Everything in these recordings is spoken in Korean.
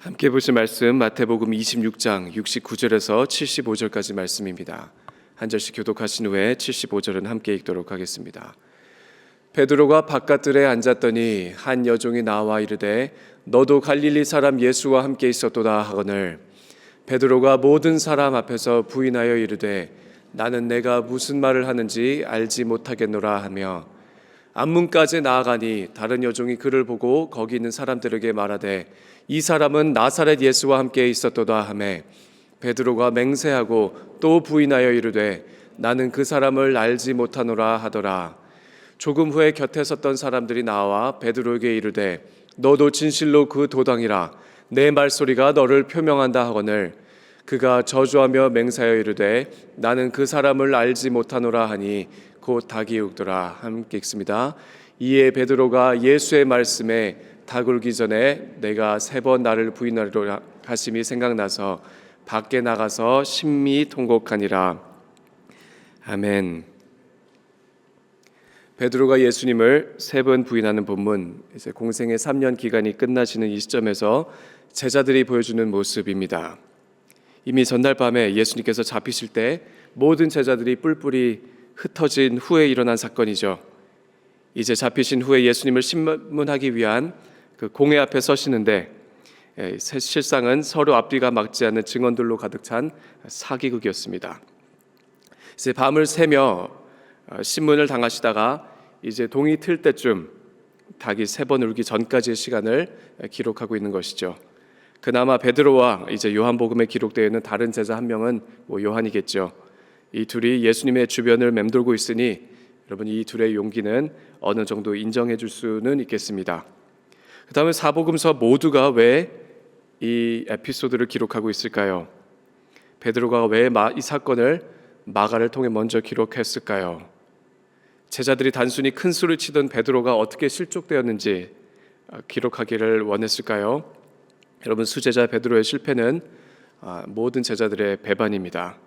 함께 보실 말씀 마태복음 26장 69절에서 75절까지 말씀입니다. 한 절씩 교독하신 후에 75절은 함께 읽도록 하겠습니다. 베드로가 바깥들에 앉았더니 한 여종이 나와 이르되 너도 갈릴리 사람 예수와 함께 있었도다 하거늘 베드로가 모든 사람 앞에서 부인하여 이르되 나는 내가 무슨 말을 하는지 알지 못하겠노라 하며 앞문까지 나아가니 다른 여종이 그를 보고 거기 있는 사람들에게 말하되 이 사람은 나사렛 예수와 함께 있었도다 하매 베드로가 맹세하고 또 부인하여 이르되 나는 그 사람을 알지 못하노라 하더라. 조금 후에 곁에 섰던 사람들이 나와 베드로에게 이르되 너도 진실로 그 도당이라 내 말소리가 너를 표명한다 하거늘 그가 저주하며 맹세하여 이르되 나는 그 사람을 알지 못하노라 하니 곧 닭이 울더라. 함께 읽습니다. 이에 베드로가 예수의 말씀에 닭 울기 전에 내가 3번 나를 부인하리라 하심이 생각나서 밖에 나가서 심히 통곡하니라. 아멘. 베드로가 예수님을 3번 부인하는 본문, 이제 공생의 3년 기간이 끝나시는 이 시점에서 제자들이 보여주는 모습입니다. 이미 전날 밤에 예수님께서 잡히실 때 모든 제자들이 뿔뿔이 흩어진 후에 일어난 사건이죠. 이제 잡히신 후에 예수님을 신문하기 위한 그 공회 앞에 서시는데 실상은 서로 앞뒤가 맞지 않는 증언들로 가득 찬 사기극이었습니다. 이제 밤을 새며 신문을 당하시다가 이제 동이 틀 때쯤 닭이 3번 울기 전까지의 시간을 기록하고 있는 것이죠. 그나마 베드로와 이제 요한복음에 기록되어 있는 다른 제자 한 명은 요한이겠죠. 이 둘이 예수님의 주변을 맴돌고 있으니 여러분 이 둘의 용기는 어느 정도 인정해 줄 수는 있겠습니다. 그 다음에 사복음서 모두가 왜 이 에피소드를 기록하고 있을까요? 베드로가 왜 이 사건을 마가를 통해 먼저 기록했을까요? 제자들이 단순히 큰 소리를 치던 베드로가 어떻게 실족되었는지 기록하기를 원했을까요? 여러분 수제자 베드로의 실패는 모든 제자들의 배반입니다.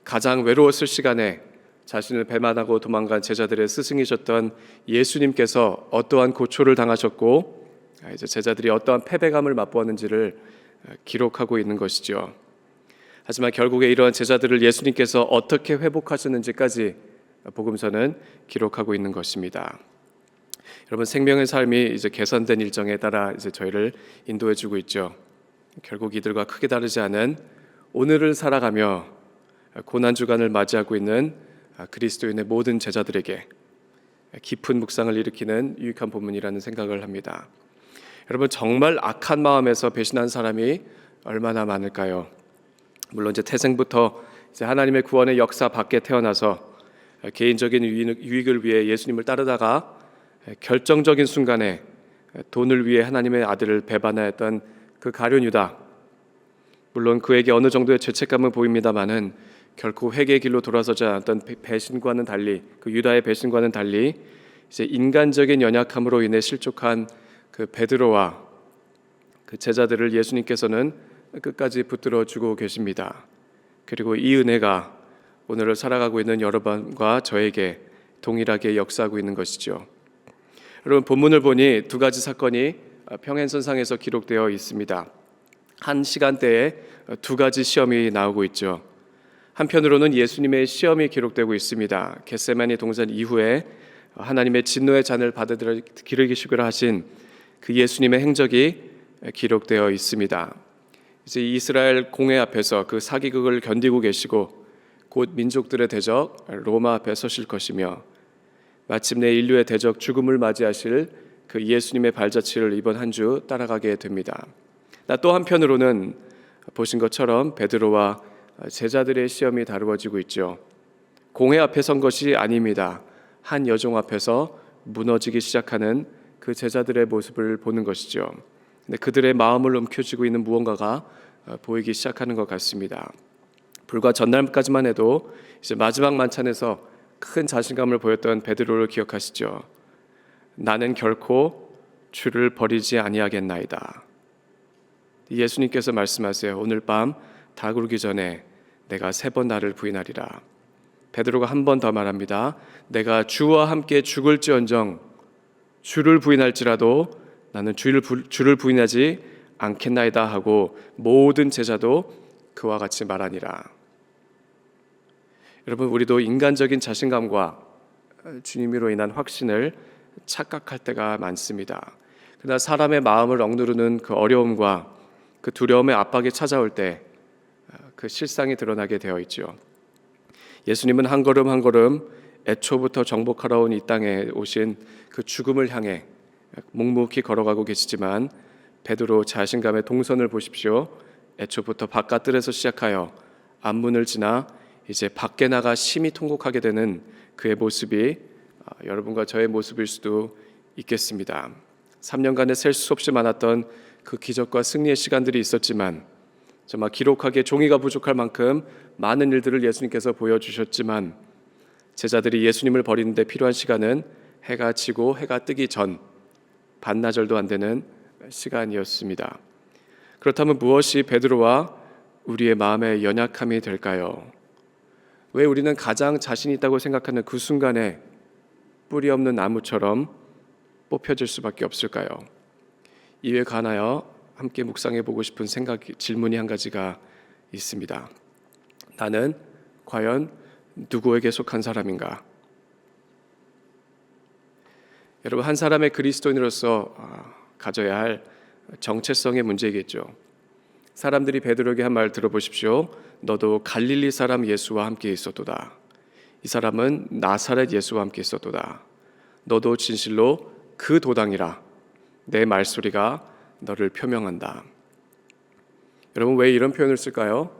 가장 외로웠을 시간에 자신을 배반하고 도망간 제자들의 스승이셨던 예수님께서 어떠한 고초를 당하셨고 이제 제자들이 어떠한 패배감을 맛보았는지를 기록하고 있는 것이죠. 하지만 결국에 이러한 제자들을 예수님께서 어떻게 회복하셨는지까지 복음서는 기록하고 있는 것입니다. 여러분 생명의 삶이 이제 개선된 일정에 따라 이제 저희를 인도해주고 있죠. 결국 이들과 크게 다르지 않은 오늘을 살아가며 고난 주간을 맞이하고 있는 그리스도인의 모든 제자들에게 깊은 묵상을 일으키는 유익한 본문이라는 생각을 합니다. 여러분 정말 악한 마음에서 배신한 사람이 얼마나 많을까요? 물론 이제 태생부터 이제 하나님의 구원의 역사 밖에 태어나서 개인적인 유익을 위해 예수님을 따르다가 결정적인 순간에 돈을 위해 하나님의 아들을 배반하였던 그 가룟 유다, 물론 그에게 어느 정도의 죄책감은 보입니다만은 결코 회개의 길로 돌아서지 않았던 배신과는 달리, 그 유다의 배신과는 달리 이제 인간적인 연약함으로 인해 실족한 그 베드로와 그 제자들을 예수님께서는 끝까지 붙들어 주고 계십니다. 그리고 이 은혜가 오늘을 살아가고 있는 여러분과 저에게 동일하게 역사하고 있는 것이죠. 여러분 본문을 보니 2가지 사건이 평행선상에서 기록되어 있습니다. 한 시간대에 2가지 시험이 나오고 있죠. 한편으로는 예수님의 시험이 기록되고 있습니다. 겟세마니 동산 이후에 하나님의 진노의 잔을 받아들여 기르시기로 하신 그 예수님의 행적이 기록되어 있습니다. 이제 이스라엘 공회 앞에서 그 사기극을 견디고 계시고 곧 민족들의 대적 로마 앞에 서실 것이며 마침내 인류의 대적 죽음을 맞이하실 그 예수님의 발자취를 이번 한 주 따라가게 됩니다. 또 한편으로는 보신 것처럼 베드로와 제자들의 시험이 다루어지고 있죠. 공회 앞에 선 것이 아닙니다. 한 여종 앞에서 무너지기 시작하는 그 제자들의 모습을 보는 것이죠. 근데 그들의 마음을 움켜쥐고 있는 무언가가 보이기 시작하는 것 같습니다. 불과 전날까지만 해도 이제 마지막 만찬에서 큰 자신감을 보였던 베드로를 기억하시죠. 나는 결코 주를 버리지 아니하겠나이다. 예수님께서 말씀하세요. 오늘 밤 닭 울기 전에 내가 3번 나를 부인하리라. 베드로가 한 번 더 말합니다. 내가 주와 함께 죽을지언정 주를 부인할지라도 나는 주를 부인하지 않겠나이다 하고 모든 제자도 그와 같이 말하니라. 여러분, 우리도 인간적인 자신감과 주님으로 인한 확신을 착각할 때가 많습니다. 그러나 사람의 마음을 억누르는 그 어려움과 그 두려움의 압박이 찾아올 때 그 실상이 드러나게 되어 있죠. 예수님은 한 걸음 한 걸음 애초부터 정복하러 온 이 땅에 오신 그 죽음을 향해 묵묵히 걸어가고 계시지만 베드로 자신감의 동선을 보십시오. 애초부터 바깥들에서 시작하여 앞문을 지나 이제 밖에 나가 심히 통곡하게 되는 그의 모습이 여러분과 저의 모습일 수도 있겠습니다. 3년간에 셀 수 없이 많았던 그 기적과 승리의 시간들이 있었지만 정말 기록하기에 종이가 부족할 만큼 많은 일들을 예수님께서 보여주셨지만 제자들이 예수님을 버리는 데 필요한 시간은 해가 지고 해가 뜨기 전 반나절도 안 되는 시간이었습니다. 그렇다면 무엇이 베드로와 우리의 마음의 연약함이 될까요? 왜 우리는 가장 자신 있다고 생각하는 그 순간에 뿌리 없는 나무처럼 뽑혀질 수밖에 없을까요? 이에 관하여 함께 묵상해 보고 싶은 질문이 한 가지가 있습니다. 나는 과연 누구에게 속한 사람인가? 여러분, 한 사람의 그리스도인으로서 가져야 할 정체성의 문제이겠죠. 사람들이 베드로에게 한 말 들어보십시오. 너도 갈릴리 사람 예수와 함께 있었도다. 이 사람은 나사렛 예수와 함께 있었도다. 너도 진실로 그 도당이라. 내 말소리가 너를 표명한다. 여러분, 왜 이런 표현을 쓸까요?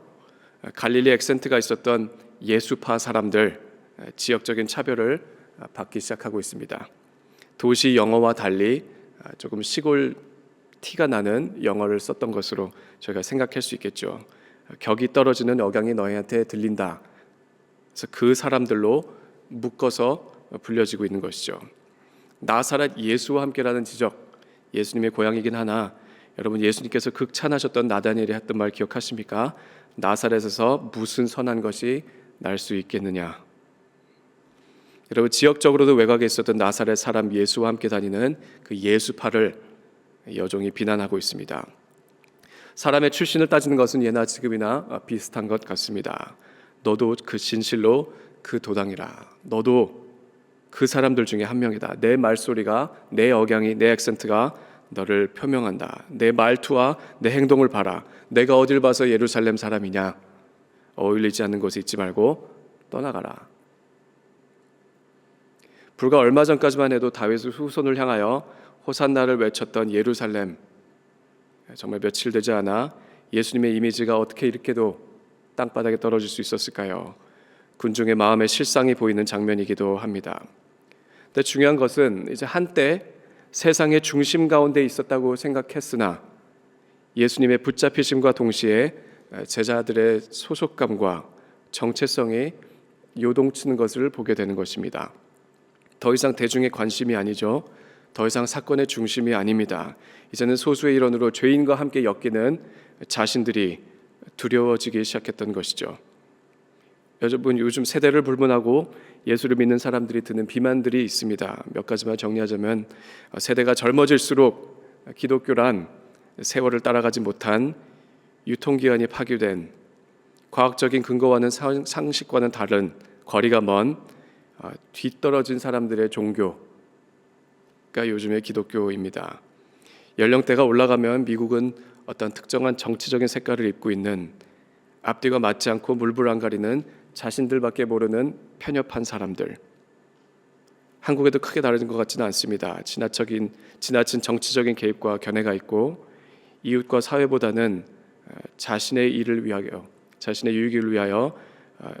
갈릴리 액센트가 있었던 예수파 사람들, 지역적인 차별을 받기 시작하고 있습니다. 도시 영어와 달리 조금 시골 티가 나는 영어를 썼던 것으로 저희가 생각할 수 있겠죠. 격이 떨어지는 억양이 너희한테 들린다. 그래서 그 사람들로 묶어서 불려지고 있는 것이죠. 나사렛 예수와 함께라는 지적, 예수님의 고향이긴 하나 여러분, 예수님께서 극찬하셨던 나다니엘이 했던 말 기억하십니까? 나사렛에서 무슨 선한 것이 날 수 있겠느냐. 여러분, 지역적으로도 외곽에 있었던 나사렛 사람 예수와 함께 다니는 그 예수파를 여종이 비난하고 있습니다. 사람의 출신을 따지는 것은 예나 지금이나 비슷한 것 같습니다. 너도 그 진실로 그 도당이라. 너도 그 사람들 중에 한 명이다. 내 말소리가, 내 억양이, 내 액센트가 너를 표명한다. 내 말투와 내 행동을 봐라. 내가 어딜 봐서 예루살렘 사람이냐. 어울리지 않는 곳에 있지 말고 떠나가라. 불과 얼마 전까지만 해도 다윗의 후손을 향하여 호산나를 외쳤던 예루살렘, 정말 며칠 되지 않아 예수님의 이미지가 어떻게 이렇게도 땅바닥에 떨어질 수 있었을까요? 군중의 마음의 실상이 보이는 장면이기도 합니다. 근데 중요한 것은 이제 한때 세상의 중심 가운데 있었다고 생각했으나 예수님의 붙잡히심과 동시에 제자들의 소속감과 정체성이 요동치는 것을 보게 되는 것입니다. 더 이상 대중의 관심이 아니죠. 더 이상 사건의 중심이 아닙니다. 이제는 소수의 일원으로 죄인과 함께 엮이는 자신들이 두려워지기 시작했던 것이죠. 여러분, 요즘 세대를 불문하고 예수를 믿는 사람들이 드는 비만들이 있습니다. 몇 가지만 정리하자면 세대가 젊어질수록 기독교란 세월을 따라가지 못한 유통기한이 파괴된 과학적인 근거와는 상식과는 다른 거리가 먼 뒤떨어진 사람들의 종교가 요즘의 기독교입니다. 연령대가 올라가면 미국은 어떤 특정한 정치적인 색깔을 입고 있는 앞뒤가 맞지 않고 물불 안 가리는 자신들밖에 모르는 편협한 사람들. 한국에도 크게 다른 것 같지는 않습니다. 지나친 정치적인 개입과 견해가 있고 이웃과 사회보다는 자신의 일을 위하여, 자신의 유익을 위하여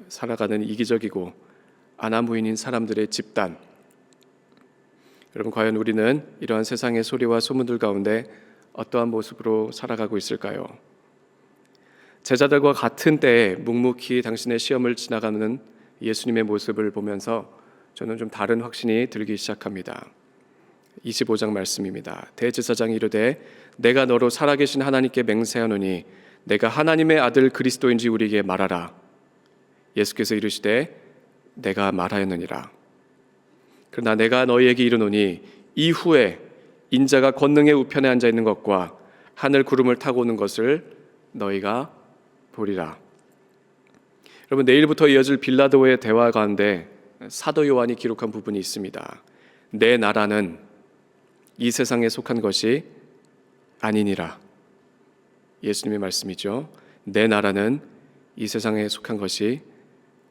살아가는 이기적이고 아나무인인 사람들의 집단. 여러분, 과연 우리는 이러한 세상의 소리와 소문들 가운데 어떠한 모습으로 살아가고 있을까요? 제자들과 같은 때에 묵묵히 당신의 시험을 지나가는 예수님의 모습을 보면서 저는 좀 다른 확신이 들기 시작합니다. 25장 말씀입니다. 대제사장이 이르되 내가 너로 살아계신 하나님께 맹세하노니 내가 하나님의 아들 그리스도인지 우리에게 말하라. 예수께서 이르시되 내가 말하였느니라. 그러나 내가 너희에게 이르노니 이후에 인자가 권능의 우편에 앉아 있는 것과 하늘 구름을 타고 오는 것을 너희가 보리라. 여러분, 내일부터 이어질 빌라도의 대화 가운데 사도 요한이 기록한 부분이 있습니다. 내 나라는 이 세상에 속한 것이 아니니라. 예수님의 말씀이죠. 내 나라는 이 세상에 속한 것이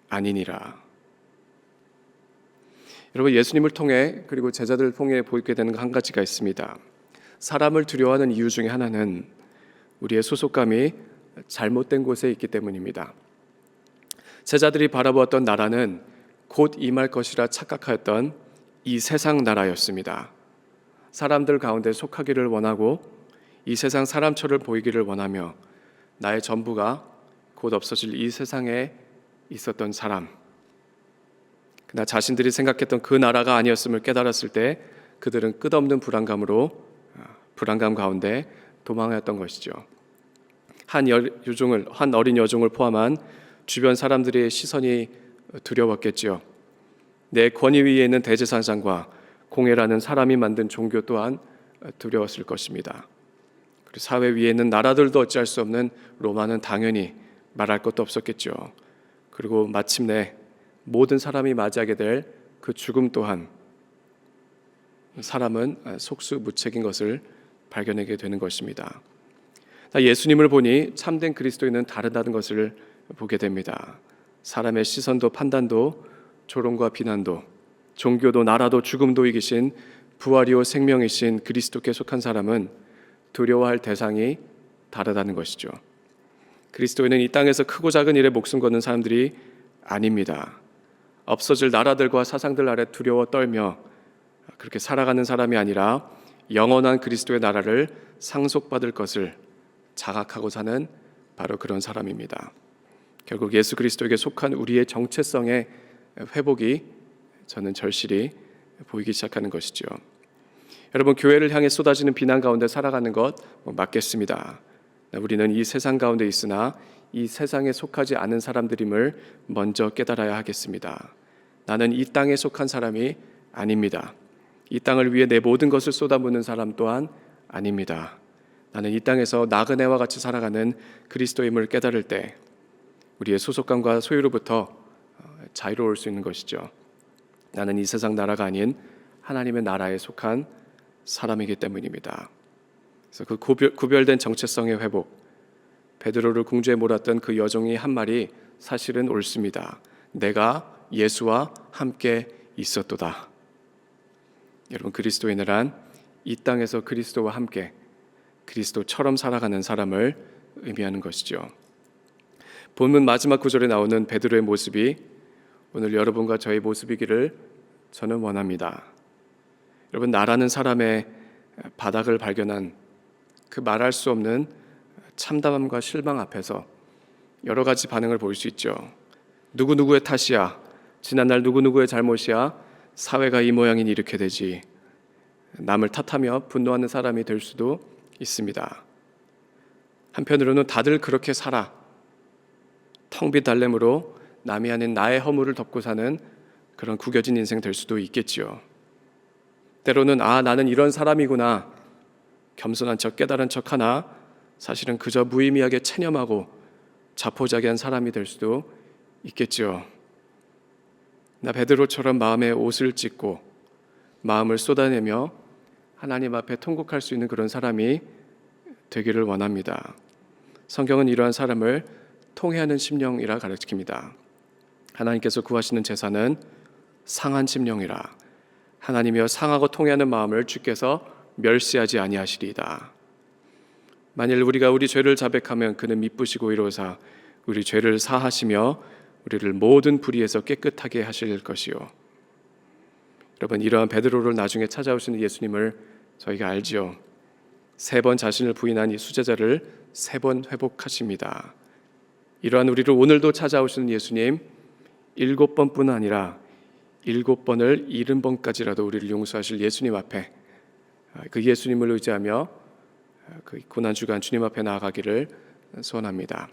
아니니라. 여러분, 예수님을 통해 그리고 제자들을 통해 보이게 되는 한 가지가 있습니다. 사람을 두려워하는 이유 중에 하나는 우리의 소속감이 잘못된 곳에 있기 때문입니다. 제자들이 바라보았던 나라는 곧 임할 것이라 착각하였던 이 세상 나라였습니다. 사람들 가운데 속하기를 원하고 이 세상 사람처럼 보이기를 원하며 나의 전부가 곧 없어질 이 세상에 있었던 사람, 그러나 자신들이 생각했던 그 나라가 아니었음을 깨달았을 때 그들은 끝없는 불안감 가운데 도망하였던 것이죠. 한 어린 여종을 포함한 주변 사람들의 시선이 두려웠겠지요. 내 권위 위에 있는 대제사장과 공회라는 사람이 만든 종교 또한 두려웠을 것입니다. 그리고 사회 위에 있는 나라들도 어찌할 수 없는 로마는 당연히 말할 것도 없었겠죠. 그리고 마침내 모든 사람이 맞이하게 될 그 죽음 또한 사람은 속수무책인 것을 발견하게 되는 것입니다. 예수님을 보니 참된 그리스도인은 다르다는 것을 보게 됩니다. 사람의 시선도 판단도 조롱과 비난도 종교도 나라도 죽음도 이기신 부활이요 생명이신 그리스도께 속한 사람은 두려워할 대상이 다르다는 것이죠. 그리스도인은 이 땅에서 크고 작은 일에 목숨 거는 사람들이 아닙니다. 없어질 나라들과 사상들 아래 두려워 떨며 그렇게 살아가는 사람이 아니라 영원한 그리스도의 나라를 상속받을 것을 자각하고 사는 바로 그런 사람입니다. 결국 예수 그리스도에게 속한 우리의 정체성의 회복이 저는 절실히 보이기 시작하는 것이죠. 여러분, 교회를 향해 쏟아지는 비난 가운데 살아가는 것 맞겠습니다. 우리는 이 세상 가운데 있으나 이 세상에 속하지 않은 사람들임을 먼저 깨달아야 하겠습니다. 나는 이 땅에 속한 사람이 아닙니다. 이 땅을 위해 내 모든 것을 쏟아붓는 사람 또한 아닙니다. 나는 이 땅에서 나그네와 같이 살아가는 그리스도임을 깨달을 때 우리의 소속감과 소유로부터 자유로울 수 있는 것이죠. 나는 이 세상 나라가 아닌 하나님의 나라에 속한 사람이기 때문입니다. 그래서 그 구별된 정체성의 회복, 베드로를 궁지에 몰았던 그 여종이 한 말이 사실은 옳습니다. 내가 예수와 함께 있었도다. 여러분, 그리스도인이란 이 땅에서 그리스도와 함께 그리스도처럼 살아가는 사람을 의미하는 것이죠. 본문 마지막 구절에 나오는 베드로의 모습이 오늘 여러분과 저의 모습이기를 저는 원합니다. 여러분, 나라는 사람의 바닥을 발견한 그 말할 수 없는 참담함과 실망 앞에서 여러 가지 반응을 보일 수 있죠. 누구누구의 탓이야. 지난날 누구누구의 잘못이야. 사회가 이 모양이니 이렇게 되지. 남을 탓하며 분노하는 사람이 될 수도 있습니다. 한편으로는 다들 그렇게 살아. 텅 빈 달래므로 남이 아닌 나의 허물을 덮고 사는 그런 구겨진 인생 될 수도 있겠지요. 때로는 나는 이런 사람이구나. 겸손한 척 깨달은 척하나 사실은 그저 무의미하게 체념하고 자포자기한 사람이 될 수도 있겠지요. 나 베드로처럼 마음에 옷을 찢고 마음을 쏟아내며 하나님 앞에 통곡할 수 있는 그런 사람이 되기를 원합니다. 성경은 이러한 사람을 통회하는 심령이라 가르칩니다. 하나님께서 구하시는 제사는 상한 심령이라. 하나님이여 상하고 통회하는 마음을 주께서 멸시하지 아니하시리이다. 만일 우리가 우리 죄를 자백하면 그는 미쁘시고 이로사 우리 죄를 사하시며 우리를 모든 불의에서 깨끗하게 하실 것이요. 여러분, 이러한 베드로를 나중에 찾아오시는 예수님을 저희가 알지요. 3번 자신을 부인한 이 수제자를 3번 회복하십니다. 이러한 우리를 오늘도 찾아오시는 예수님, 7번뿐 아니라 7번을 70번까지라도 우리를 용서하실 예수님 앞에 그 예수님을 의지하며 그 고난주간 주님 앞에 나아가기를 소원합니다.